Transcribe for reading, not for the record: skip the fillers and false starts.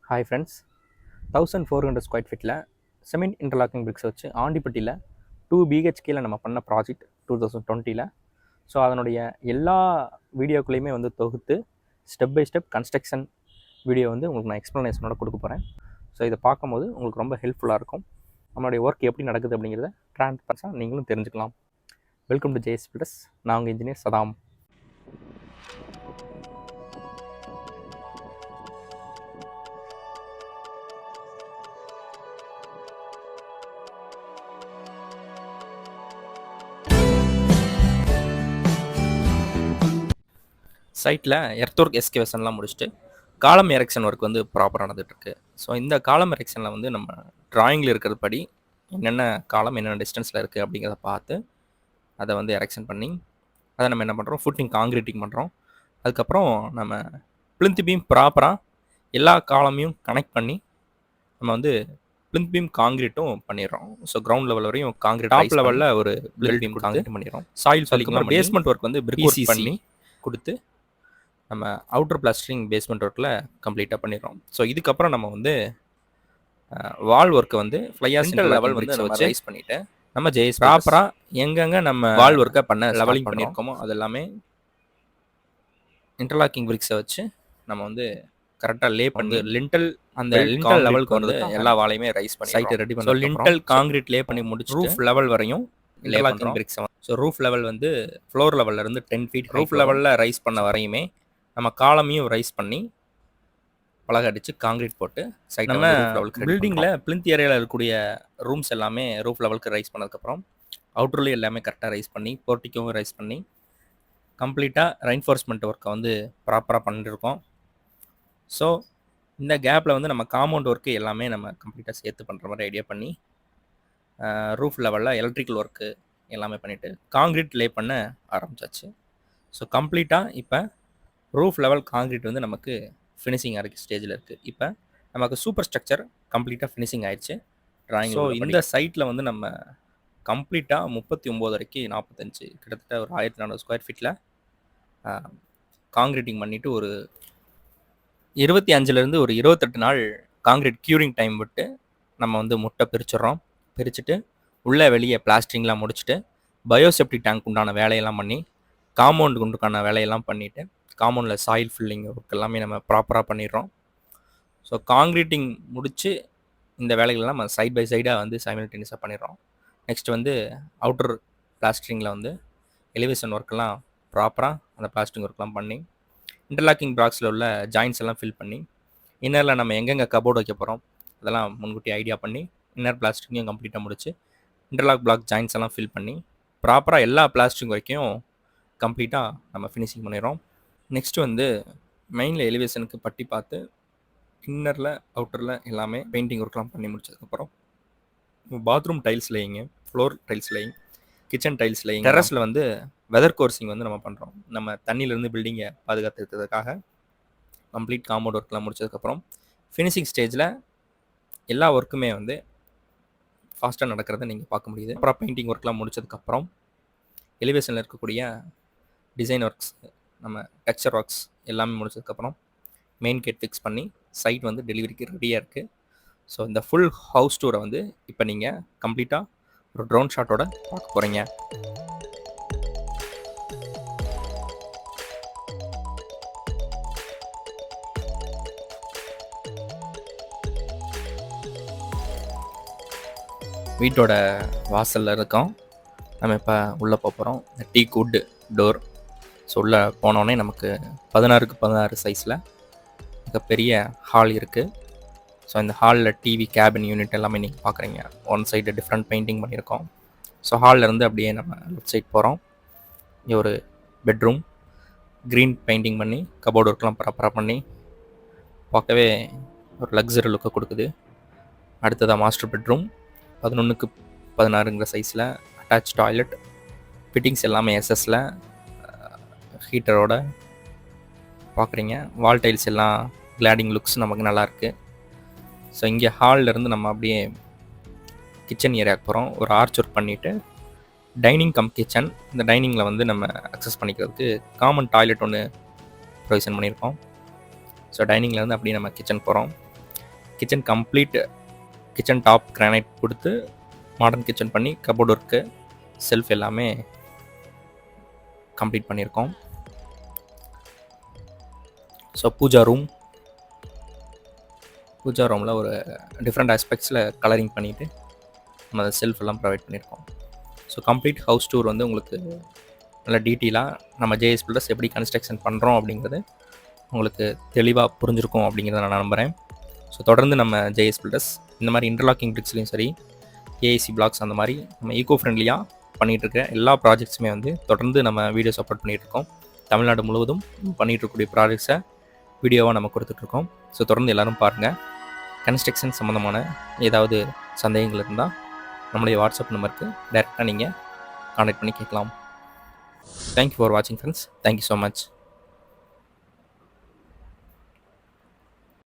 Hi friends, 1400 square ஃபீட்டில் cement interlocking bricks வச்சு ஆண்டிப்பட்டியில் 2 BHKல நம்ம பண்ண ப்ராஜெக்ட் 2020. ஸோ அதனுடைய எல்லா வீடியோக்குள்ளேயுமே வந்து தொகுத்து step by step construction video வந்து உங்களுக்கு நான் எக்ஸ்ப்ளனேஷனோட கொடுக்க போகிறேன். ஸோ இதை பார்க்கும்போது உங்களுக்கு ரொம்ப ஹெல்ப்ஃபுல்லாக இருக்கும். நம்மளுடைய ஒர்க் எப்படி நடக்குது அப்படிங்கிறத ட்ரான்ஸ்பரன்ஸாக நீங்களும் தெரிஞ்சுக்கலாம். Welcome to JS plus. நான் உங்கள் இன்ஜினியர் சதாம். சைட்டில் எர்த்ஒர்க் எஸ்கவேஷன்லாம் முடிச்சுட்டு காலம் எரெக்ஷன் ஒர்க் வந்து ப்ராப்பராக நடந்துகிட்ருக்கு. ஸோ இந்த காலம் எரெக்ஷனில் வந்து நம்ம ட்ராயிங்கில் இருக்கிறது படி என்னென்ன காலம் என்னென்ன டிஸ்டன்ஸில் இருக்குது அப்படிங்கிறத பார்த்து அதை வந்து எரெக்ஷன் பண்ணி அதை நம்ம என்ன பண்ணுறோம், ஃபுட்டிங் காங்கிரீட்டிங் பண்ணுறோம். அதுக்கப்புறம் நம்ம பிளிந்த் பீம் ப்ராப்பராக எல்லா காலமையும் கனெக்ட் பண்ணி நம்ம வந்து பிளிந்த் பீம் காங்கிரீட்டும் பண்ணிடுறோம். ஸோ கிரவுண்ட் லெவல் வரையும் காங்கிரீட், டாப் லெவலில் ஒரு பிளிந்த் பீம் காங்கிரீட் பண்ணிடுறோம். சாயில் ஃபில்லிங், பேஸ்மெண்ட் ஒர்க் வந்து பிரிக் பண்ணி கொடுத்து நம்ம அவுட்டர் பிளாஸ்டரிங் பேஸ்மெண்ட் ஒர்க்கில் கம்ப்ளீட்டாக பண்ணிடுறோம். ஸோ இதுக்கப்புறம் நம்ம வந்து வால் ஒர்க்கை வந்து ஃப்ளையார் லெவல் வந்து நம்ம ரைஸ் பண்ணிவிட்டு நம்ம JS ப்ராப்பராக எங்கெங்கே நம்ம வால் ஒர்க்கை பண்ண லெவலிங் பண்ணியிருக்கோமோ அது எல்லாமே இன்டர்லாக்கிங் பிரிக்ஸை வச்சு நம்ம வந்து கரெக்டாக லே பண்ணி லிண்டல் அந்த லிண்டல் லெவலுக்கு வந்து எல்லா வாலையுமே ரைஸ் பண்ணி சைட்டை ரெடி பண்ணி, ஸோ லிண்டல் காங்கிரீட் லே பண்ணி முடிச்சு ரூஃப் லெவல் வரையும் interlocking BRICS. So roof level வந்து ஃப்ளோர் லெவலில் இருந்து 10 feet ரூஃப் லெவலில் ரைஸ் பண்ண வரையுமே நம்ம காலமையும் ரைஸ் பண்ணி பலகை அடித்து காங்கிரீட் போட்டு சைட் நம்ம பில்டிங்கில் பிளிந்த் ஏரியாவில் இருக்கக்கூடிய ரூம்ஸ் எல்லாமே ரூஃப் லெவலுக்கு ரைஸ் பண்ணதுக்கப்புறம் அவுட்டர்லேயும் எல்லாமே கரெக்டாக ரைஸ் பண்ணி போர்ட்டிக்கவும் ரைஸ் பண்ணி கம்ப்ளீட்டாக ரெயின்ஃபோர்ஸ்மெண்ட் ஒர்க்கை வந்து ப்ராப்பராக பண்ணிட்டுருக்கோம். ஸோ இந்த கேப்பில் வந்து நம்ம காம்பவுண்ட் ஒர்க்கு எல்லாமே நம்ம கம்ப்ளீட்டாக சேர்த்து பண்ணுற மாதிரி ஐடியா பண்ணி ரூஃப் லெவலில் எலக்ட்ரிக்கல் ஒர்க்கு எல்லாமே பண்ணிவிட்டு காங்கிரீட் லே பண்ண ஆரம்பிச்சாச்சு. ஸோ கம்ப்ளீட்டாக இப்போ ரூஃப் லெவல் காங்கிரீட் வந்து நமக்கு ஃபினிஷிங் ஆகிற ஸ்டேஜில் இருக்குது. இப்போ நமக்கு சூப்பர் ஸ்ட்ரக்சர் கம்ப்ளீட்டாக ஃபினிஷிங் ஆயிடுச்சு ட்ராயிங். ஸோ இந்த சைட்டில் வந்து நம்ம கம்ப்ளீட்டாக 39 வரைக்கும் 45 கிட்டத்தட்ட ஒரு 1400 ஸ்கொயர் ஃபீட்டில் காங்கிரீட்டிங் பண்ணிவிட்டு ஒரு 25லேருந்து ஒரு 28 நாள் காங்கிரீட் க்யூரிங் டைம் விட்டு நம்ம வந்து முட்டை பிரிச்சிடுறோம். பிரிச்சுட்டு உள்ளே வெளியே பிளாஸ்டரிங்லாம் முடிச்சுட்டு பயோசெப்டி டேங்க் உண்டான வேலையெல்லாம் பண்ணி காம்பவுண்ட் உண்டுக்கான வேலையெல்லாம் பண்ணிவிட்டு காம்பவுண்டில் சாயில் ஃபில்லிங் ஒர்க் எல்லாமே நம்ம ப்ராப்பராக பண்ணிடுறோம். ஸோ காங்கிரீட்டிங் முடித்து இந்த வேலைகள்லாம் நம்ம சைட் பை சைடாக வந்து சைமல்டேனியஸாக பண்ணிடுறோம். நெக்ஸ்ட் வந்து அவுட்டர் பிளாஸ்டரிங்கில் வந்து எலிவேஷன் ஒர்க்கெல்லாம் ப்ராப்பராக அந்த பிளாஸ்டரிங் ஒர்க்லாம் பண்ணி இன்டர்லாக்கிங் பிளாக்ஸில் உள்ள ஜாயின்ஸ் எல்லாம் ஃபில் பண்ணி இன்னரில் நம்ம எங்கெங்கே கபோர்டு வைக்க போகிறோம் அதெல்லாம் முன்கூட்டி ஐடியா பண்ணி இன்னர் பிளாஸ்டரிங்கையும் கம்ப்ளீட்டாக முடிச்சு இன்டர்லாக் பிளாக் ஜாயின்ஸ் எல்லாம் ஃபில் பண்ணி ப்ராப்பராக எல்லா பிளாஸ்டரிங் வரைக்கும் கம்ப்ளீட்டாக நம்ம ஃபினிஷிங் பண்ணிடுறோம். நெக்ஸ்ட்டு வந்து மெயினில் எலிவேஷனுக்கு பட்டி பார்த்து இன்னரில் அவுட்டரில் எல்லாமே பெயிண்டிங் ஒர்க்லாம் பண்ணி முடிச்சதுக்கப்புறம் bathroom tiles laying, floor tiles laying, kitchen tiles laying, டெரஸில் வந்து வெதர் கோர்சிங் வந்து நம்ம பண்ணுறோம். நம்ம தண்ணியிலேருந்து பில்டிங்கை பாதுகாத்துக்கிறதுக்காக கம்ப்ளீட் காம்பவுண்ட் ஒர்க்லாம் முடிச்சதுக்கப்புறம் ஃபினிஷிங் ஸ்டேஜில் எல்லா ஒர்க்குமே வந்து ஃபாஸ்ட்டாக நடக்கிறத நீங்கள் பார்க்க முடியுது. அப்புறம் பெயிண்டிங் ஒர்க்லாம் முடிச்சதுக்கப்புறம் எலிவேஷனில் இருக்கக்கூடிய டிசைன் ஒர்க்ஸ், நம்ம டெக்ஸ்சர் ஒர்க்ஸ் எல்லாமே முடிச்சதுக்கப்புறம் மெயின் கேட் ஃபிக்ஸ் பண்ணி சைட் வந்து டெலிவரிக்கு ரெடியாக இருக்குது. ஸோ இந்த ஃபுல் ஹவுஸ் டூரை வந்து இப்போ நீங்கள் கம்ப்ளீட்டாக ஒரு ட்ரோன் ஷாட்டோட பார்க்க போகிறீங்க. வீட்டோட வாசலில் இருக்கோம். நம்ம இப்போ உள்ளே போகிறோம். இந்த டீக் வுட் டோர். ஸோ உள்ளே போனோடனே நமக்கு 16க்கு 16 சைஸில் மிகப்பெரிய ஹால் இருக்குது. ஸோ இந்த ஹாலில் டிவி, கேபின் யூனிட் எல்லாமே நீங்கள் பார்க்குறீங்க. ஒன் சைடு டிஃப்ரெண்ட் பெயிண்டிங் பண்ணியிருக்கோம். ஸோ ஹாலிலேருந்து அப்படியே நம்ம லெஃப்ட் சைட் போகிறோம். இங்கே ஒரு பெட்ரூம் க்ரீன் பெயிண்டிங் பண்ணி கபோர்டு ஒர்க்லாம் ப்ராப்பராக பண்ணி பார்க்கவே ஒரு லக்ஸரி லுக்கை கொடுக்குது. அடுத்ததாக மாஸ்டர் பெட்ரூம் 11க்கு 16ங்கிற சைஸில் அட்டாச் டாய்லெட், ஃபிட்டிங்ஸ் எல்லாமே எஸ்எஸில் ஹீட்டரோட பார்க்குறீங்க. வால் டைல்ஸ் எல்லாம் கிளாடிங் லுக்ஸ் நமக்கு நல்லாயிருக்கு. ஸோ இங்கே ஹாலிலேருந்து நம்ம அப்படியே கிச்சன் ஏரியாவுக்கு போகிறோம். ஒரு ஆர்ச் ஒர்க் பண்ணிவிட்டு டைனிங் கம் கிச்சன். இந்த டைனிங்கில் வந்து நம்ம அக்சஸ் பண்ணிக்கிறதுக்கு காமன் டாய்லெட் ஒன்று ப்ரொவிஷன் பண்ணியிருக்கோம். ஸோ டைனிங்லேருந்து அப்படியே நம்ம கிச்சன் போகிறோம். Kitchen complete kitchen top granite கொடுத்து மாடர்ன் கிச்சன் பண்ணி கபோர்டு ஒர்க்கு செல்ஃப் எல்லாமே கம்ப்ளீட் பண்ணியிருக்கோம். ஸோ பூஜா ரூமில் ஒரு டிஃப்ரெண்ட் ஆஸ்பெக்ட்ஸில் கலரிங் பண்ணிவிட்டு நம்ம அதை செல்ஃப் எல்லாம் ப்ரொவைட் பண்ணியிருக்கோம். ஸோ கம்ப்ளீட் ஹவுஸ் டூர் வந்து உங்களுக்கு நல்ல டீட்டெயிலாக நம்ம ஜேஎஸ் பில்டர்ஸ் எப்படி கன்ஸ்ட்ரக்ஷன் பண்ணுறோம் அப்படிங்கிறது உங்களுக்கு தெளிவாக புரிஞ்சிருக்கும் அப்படிங்கிறத நான் நம்புகிறேன். ஸோ தொடர்ந்து நம்ம ஜேஎஸ் பில்டர்ஸ் இந்த மாதிரி இன்டர்லாக்கிங் பிரிக்ஸ்லையும் சரி, ஏஐசி பிளாக்ஸ் அந்த மாதிரி நம்ம ஈகோ ஃப்ரெண்ட்லியாக பண்ணிகிட்ருக்க எல்லா ப்ராஜெக்ட்ஸுமே வந்து தொடர்ந்து நம்ம வீடியோஸ் அப்லோட் பண்ணிகிட்ருக்கோம். தமிழ்நாடு முழுவதும் பண்ணிகிட்ருக்கக்கூடிய ப்ராஜெக்ட்ஸை வீடியோவாக நம்ம கொடுத்துட்ருக்கோம். ஸோ தொடர்ந்து எல்லோரும் பாருங்கள். கன்ஸ்ட்ரக்ஷன் சம்மந்தமான ஏதாவது சந்தேகங்கள் இருந்தால் நம்மளுடைய வாட்ஸ்அப் நம்பருக்கு டைரெக்டாக நீங்கள் கான்டாக்ட் பண்ணி கேட்கலாம். தேங்க்யூ ஃபார் வாட்சிங் ஃப்ரெண்ட்ஸ். Thank you so much.